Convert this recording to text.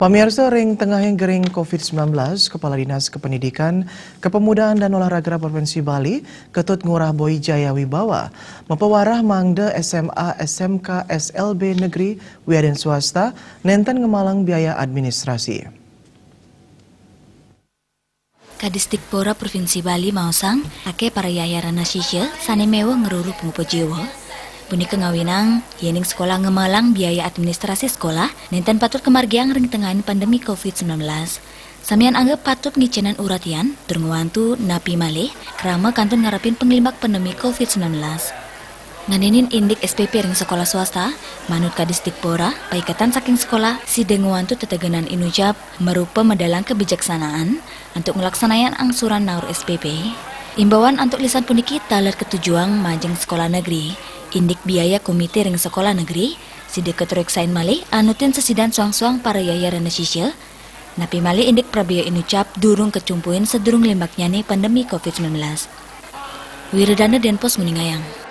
Pamirsa ring tengah yang gering COVID-19, Kepala Dinas Kependidikan, Kepemudaan dan Olahraga Provinsi Bali, Ketut Ngurah Boy Jaya Wibawa, mempewarah mangde SMA SMK SLB Negeri Wiaden Swasta, nenten ngemalang biaya administrasi. Kadisdikpora Provinsi Bali mausang, ake para yayaran nasisya, sane mewah ngeruru pengupo jiwa. Buni kengawinang, yening sekolah ngemalang biaya administrasi sekolah, nenten patut kemargiang ring tengahin pandemi COVID-19. Samian anggap patut ngicenan uratian, turnguantu napi malih, kerama kantun ngarapin penglimak pandemi COVID-19. Nganinin indik SPP ring sekolah swasta, manut Kadisdikpora, paikatan saking sekolah, si denguantu tetegenan inucap, merupa medalang kebijaksanaan, untuk melaksanakan angsuran naur SPP. Imbauan untuk lisan puniki talar ketujuan majeng sekolah negeri, indik biaya komite ring sekolah negeri, si deketruksain malih anutin sesidan suang-suang para yayaran nasisya, napi malih indik prabiya inucap durung kecumpuin sedurung limbaknya nih pandemi COVID-19. Wiradana Denpos Muningayang.